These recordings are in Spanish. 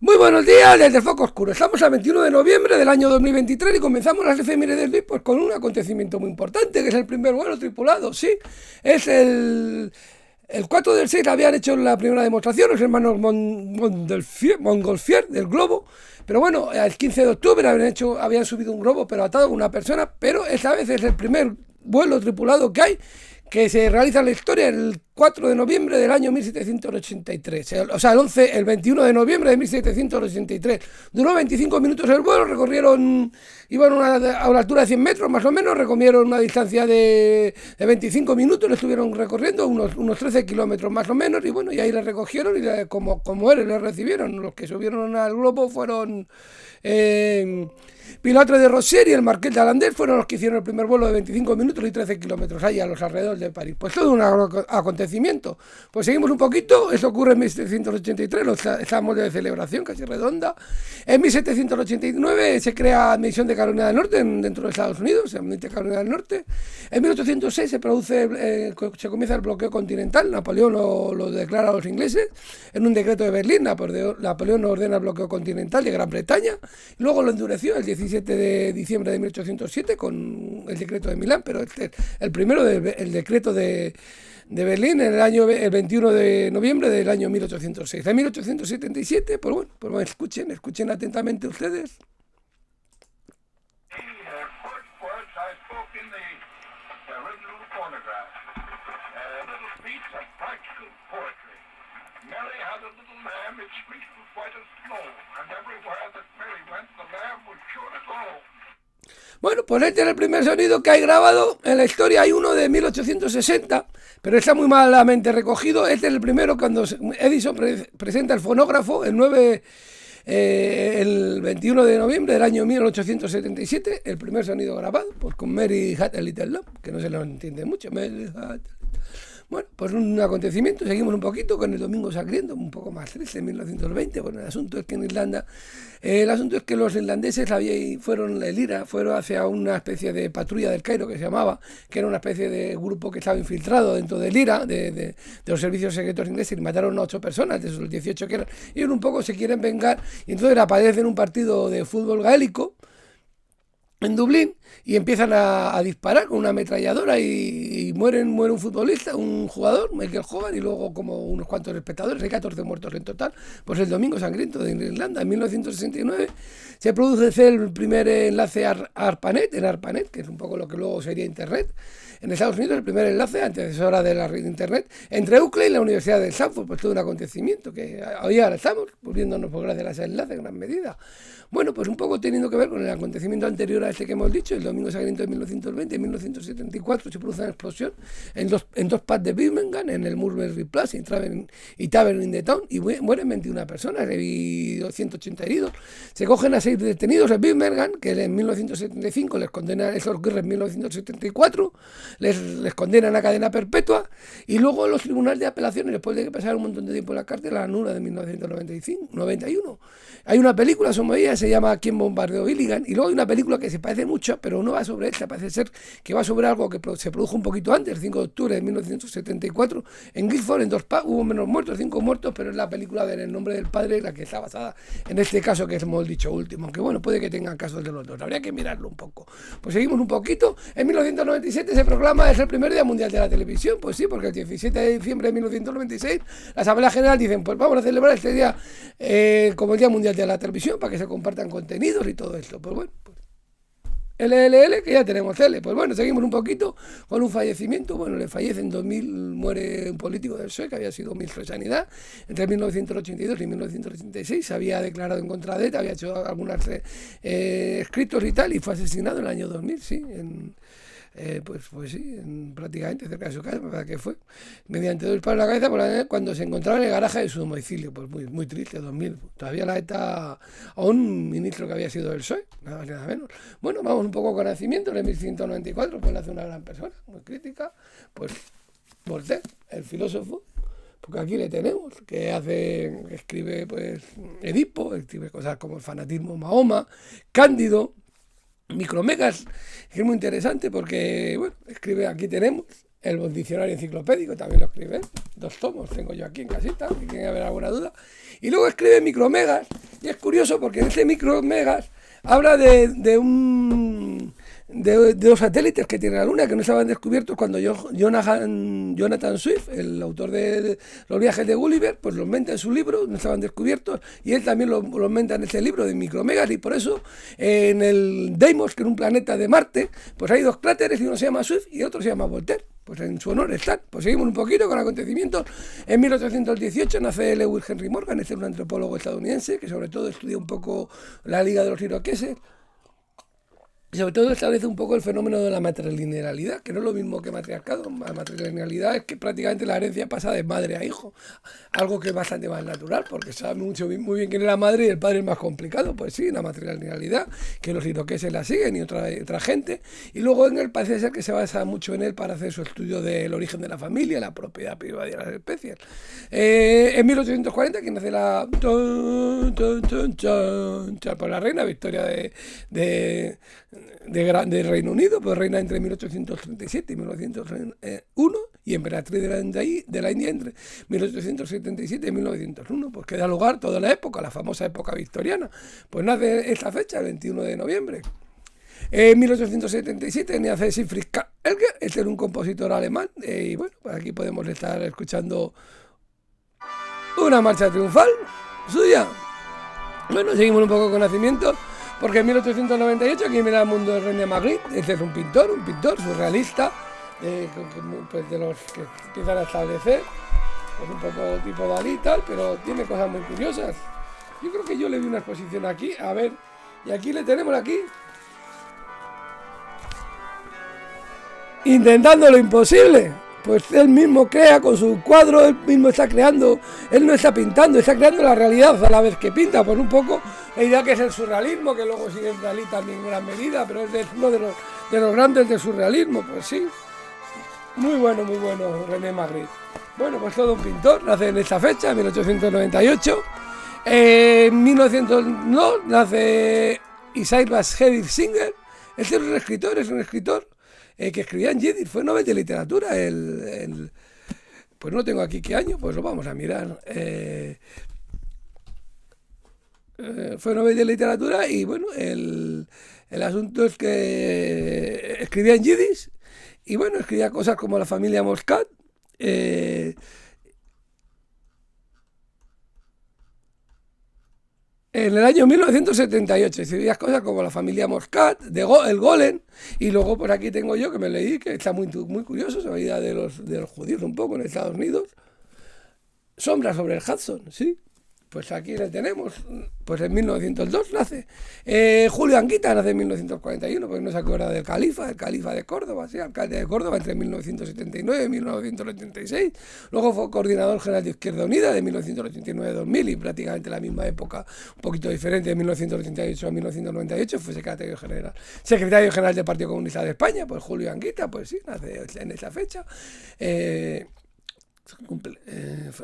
Muy buenos días desde el Foco Oscuro. Estamos a 21 de noviembre del año 2023 y comenzamos las efemérides de hoy pues, con un acontecimiento muy importante, que es el primer vuelo tripulado. Sí, es el 4 del 6 habían hecho la primera demostración los hermanos Montgolfier del globo. Pero bueno, el 15 de octubre habían subido un globo pero atado a una persona, pero esta vez es el primer vuelo tripulado que hay, que se realiza en la historia el 4 de noviembre del año 1783, o sea, el 21 de noviembre de 1783. Duró 25 minutos el vuelo, iban a una altura de 100 metros más o menos, recorrieron una distancia de 25 minutos, lo estuvieron recorriendo unos 13 kilómetros más o menos, y bueno, y ahí les recogieron y como les recibieron. Los que subieron al globo fueron Pilatre de Rocher y el Marqués de Alandés, fueron los que hicieron el primer vuelo de 25 minutos y 13 kilómetros ahí a los alrededores de París. Pues todo un acontecimiento. Pues seguimos un poquito. Eso ocurre en 1783, estamos de celebración casi redonda. En 1789 se crea admisión de Carolina del Norte dentro de Estados Unidos, se admite Carolina del Norte. En 1806 se comienza el bloqueo continental. Napoleón lo declara a los ingleses en un decreto de Berlín. Napoleón ordena el bloqueo continental de Gran Bretaña. Luego lo endureció el 17 de diciembre de 1807 con el decreto de Milán, pero el primero el decreto de Berlín el 21 de noviembre del año 1806. En 1877, pues bueno, escuchen atentamente ustedes. Mary had a little lamb, its fleece was white as snow, and everywhere that Mary went, the lamb was sure to go. Bueno, pues este es el primer sonido que hay grabado en la historia. Hay uno de 1860, pero está muy malamente recogido. Este es el primero cuando Edison presenta el fonógrafo el 21 de noviembre del año 1877, el primer sonido grabado, pues con Mary Had a Little Lamb, que no se lo entiende mucho. Mary Had... Bueno, pues un acontecimiento. Seguimos un poquito con el Domingo Sangriento, un poco más triste, en 1920. Bueno, el asunto es que en Irlanda, los irlandeses fueron hacia una especie de patrulla del Cairo que se llamaba, que era una especie de grupo que estaba infiltrado dentro del IRA, de los servicios secretos ingleses, y mataron a 8 personas, de esos 18 que eran, y un poco se quieren vengar, y entonces aparecen un partido de fútbol gaélico en Dublín y empiezan a disparar con una ametralladora y muere un futbolista, un jugador, Michael Hogan, y luego como unos cuantos espectadores. Hay 14 muertos en total. Pues el Domingo Sangriento de Irlanda. En 1969 se produce el primer enlace ARPANET, que es un poco lo que luego sería Internet. En Estados Unidos el primer enlace, antecesora de la red de Internet, entre UCLA y la Universidad de Stanford. Pues todo un acontecimiento que hoy ahora estamos volviéndonos por gracias a ese enlace en gran medida. Bueno, pues un poco teniendo que ver con el acontecimiento anterior a este que hemos dicho, el Domingo Sangriento de 1920. En 1974 se produce una explosión en dos pubs de Birmingham, en el Mulberry Place y Tavern in the Town, y mueren 21 personas y 280 heridos. Se cogen a 6 detenidos en Birmingham, que en 1975 les condenan, eso ocurre en 1974, les condenan a cadena perpetua, y luego los tribunales de apelaciones, después de que pasar un montón de tiempo en la cárcel, la anulan de 1991. Hay una película sobre ella, se llama ¿Quién bombardeó Billigan? Y luego hay una película que se parece mucho, pero no va sobre esta, parece ser que va sobre algo que se produjo un poquito antes, el 5 de octubre de 1974, en Guildford, en 2 pubs, hubo menos muertos, 5 muertos, pero es la película del nombre del padre la que está basada en este caso que hemos dicho último, aunque bueno, puede que tengan casos de los dos, habría que mirarlo un poco. Pues seguimos un poquito. En 1997 se proclama es el primer Día Mundial de la Televisión, pues sí, porque el 17 de diciembre de 1996 la Asamblea General dicen, pues vamos a celebrar este día como el Día Mundial de la Televisión, para que se compartan contenidos y todo esto. Pues bueno, pues LLL, que ya tenemos tele. Pues bueno, seguimos un poquito con un fallecimiento. Bueno, le fallece en 2000, muere un político del PSOE que había sido ministro de Sanidad entre 1982 y 1986. Se había declarado en contra de ETA, había hecho algunos escritos y tal, y fue asesinado en el año 2000, sí, pues sí, prácticamente cerca de su casa, ¿verdad que fue? Mediante 2 disparos en la cabeza cuando se encontraba en el garaje de su domicilio. Pues muy, muy triste, 2000. Todavía la ETA a un ministro que había sido del PSOE, nada menos. Bueno, vamos un poco con nacimiento. En 1194, pues nace una gran persona, muy crítica, pues Voltaire, el filósofo, porque aquí le tenemos, que escribe pues Edipo, escribe cosas como el fanatismo, Mahoma, Cándido, Micromegas, que es muy interesante porque, bueno, escribe, aquí tenemos el diccionario enciclopédico, también lo escribe, 2 tomos tengo yo aquí en casita, si quieren haber alguna duda. Y luego escribe Micromegas, Y es curioso porque en este Micromegas habla de los satélites que tiene la Luna, que no estaban descubiertos cuando Jonathan Swift, el autor de Los viajes de Gulliver, pues los menta en su libro, no estaban descubiertos, y él también los menta en este libro de Micromegas, y por eso en el Deimos, que es un planeta de Marte, pues hay 2 cráteres, y uno se llama Swift y otro se llama Voltaire. Pues en su honor están. Pues seguimos un poquito con acontecimientos. En 1818 nace Lewis Henry Morgan, este es un antropólogo estadounidense que sobre todo estudia un poco la Liga de los Iroqueses. Y sobre todo establece un poco el fenómeno de la matrilinealidad, que no es lo mismo que matriarcado. La matrilinealidad es que prácticamente la herencia pasa de madre a hijo, algo que es bastante más natural, porque sabe muy bien quién es la madre y el padre es más complicado. Pues sí, la matrilinealidad, que los iroqueses la siguen y otra gente. Y luego en él parece ser que se basa mucho en él para hacer su estudio del origen de la familia, la propiedad privada de las especies. En 1840, que nace la reina Victoria de Reino Unido, pues reina entre 1837 y 1901 y emperatriz de la India entre 1877 y 1901, pues que da lugar toda la época, la famosa época victoriana. Pues nace esta fecha, el 21 de noviembre. En 1877 nace Siegfried Elger, este era un compositor alemán, y bueno, pues aquí podemos estar escuchando una marcha triunfal suya. Bueno, seguimos un poco con nacimientos. Porque en 1898, aquí mira el mundo de René Magritte, este es un pintor surrealista, pues de los que empiezan a establecer, pues un poco tipo Dalí y tal, pero tiene cosas muy curiosas. Yo creo que yo le vi una exposición aquí, a ver, y aquí le tenemos aquí, intentando lo imposible. Pues él mismo crea con su cuadro, él mismo está creando, él no está pintando, está creando la realidad a la vez que pinta, por un poco la idea que es el surrealismo, que luego sigue el Dalí también en gran medida, pero es uno de los grandes del surrealismo, pues sí. Muy bueno, René Magritte. Bueno, pues todo un pintor, nace en esta fecha, en 1898. En 1902 nace Isaiah Bashevis Singer, este es un escritor que escribía en Yiddish, fue Nobel de Literatura, pues no tengo aquí qué año, pues lo vamos a mirar. Fue Nobel de Literatura y bueno, el asunto es que escribía en Yiddish y bueno, escribía cosas como la familia Moscat, en el año 1978 escribía cosas como la familia Moscat, el Golem, y luego por aquí tengo yo que me leí, que está muy curioso, sobre la vida de los judíos un poco en Estados Unidos. Sombra sobre el Hudson, sí. Pues aquí le tenemos, pues en 1902 nace. Julio Anguita nace en 1941, porque no se acuerda del califa, el califa de Córdoba, sí, alcalde de Córdoba entre 1979 y 1986. Luego fue coordinador general de Izquierda Unida de 1989 a 2000 y prácticamente la misma época, un poquito diferente, de 1988 a 1998 fue secretario general del Partido Comunista de España, pues Julio Anguita, pues sí, nace en esa fecha.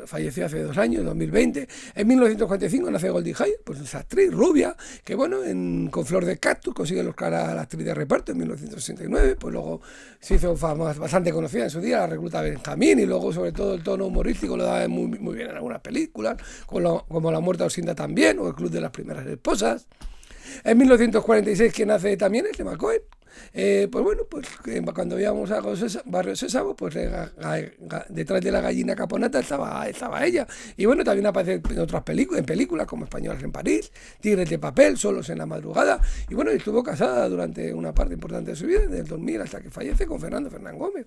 Falleció hace 2 años, en 2020. En 1945 nace Goldie Hayer, pues esa actriz rubia, que bueno, con Flor de Cactus consigue el Oscar a la actriz de reparto en 1969, pues luego se hizo bastante conocida en su día, la recluta Benjamín, y luego sobre todo el tono humorístico lo da muy bien en algunas películas, como La muerte Osinda también, o El club de las primeras esposas. En 1946 que nace también es Emma Cohen. Pues bueno, pues cuando íbamos a Barrio Sésamo, pues detrás de la gallina caponata estaba ella. Y bueno, también aparece en otras películas como Españolas en París, Tigres de papel, Solos en la madrugada. Y bueno, estuvo casada durante una parte importante de su vida, desde el 2000 hasta que fallece, con Fernando Fernán Gómez.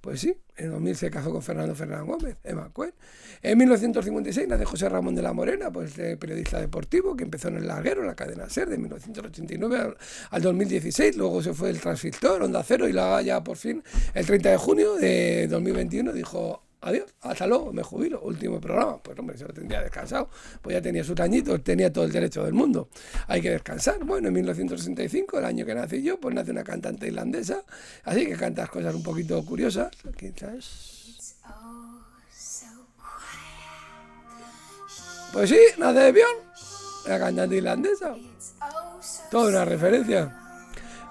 Pues sí, en 2000 se casó con Fernando Fernán Gómez, Emma Cohen. En 1956 nace José Ramón de la Morena, pues periodista deportivo, que empezó en El Larguero, en la cadena SER, de 1989 al 2016. Luego se fue el transcriptor, Onda Cero, y ya por fin, el 30 de junio de 2021, dijo: adiós, hasta luego, me jubilo, último programa. Pues hombre, se lo tendría descansado, pues ya tenía sus añitos, tenía todo el derecho del mundo, hay que descansar. Bueno, en 1965, el año que nací yo, pues nace una cantante irlandesa, así que cantas cosas un poquito curiosas, quizás. Pues sí, nace Björk, la cantante irlandesa, toda una referencia.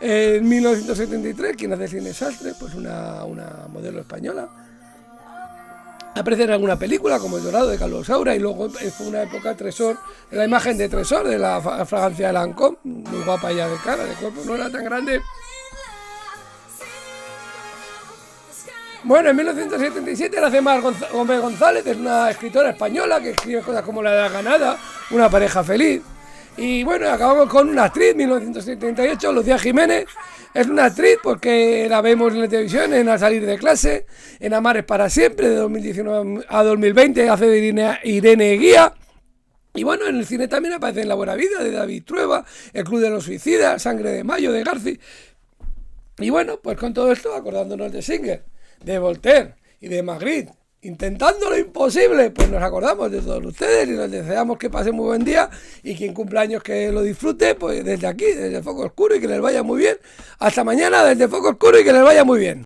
En 1973, quien hace Cine Sastre, pues una modelo española. aparece en alguna película como El Dorado de Carlos Saura, y luego fue una época Tresor, la imagen de Tresor de la fragancia de Lancôme, muy guapa ya de cara, de cuerpo no era tan grande. Bueno, en 1977 nace Mar Gómez González, es una escritora española que escribe cosas como La Edad Ganada, Una pareja feliz. Y bueno, acabamos con una actriz, 1978, Lucía Jiménez. Es una actriz porque la vemos en la televisión, en Al salir de clase, en Amar es para siempre, de 2019 a 2020, hace de Irene Guía. Y bueno, en el cine también aparece en La buena vida, de David Trueba, El club de los suicidas, Sangre de mayo, de Garci. Y bueno, pues con todo esto, acordándonos de Singer, de Voltaire y de Magritte, intentando lo imposible, pues nos acordamos de todos ustedes y les deseamos que pasen muy buen día, y quien cumpla años que lo disfrute, pues desde aquí, desde Foco Oscuro, y que les vaya muy bien. Hasta mañana desde Foco Oscuro y que les vaya muy bien.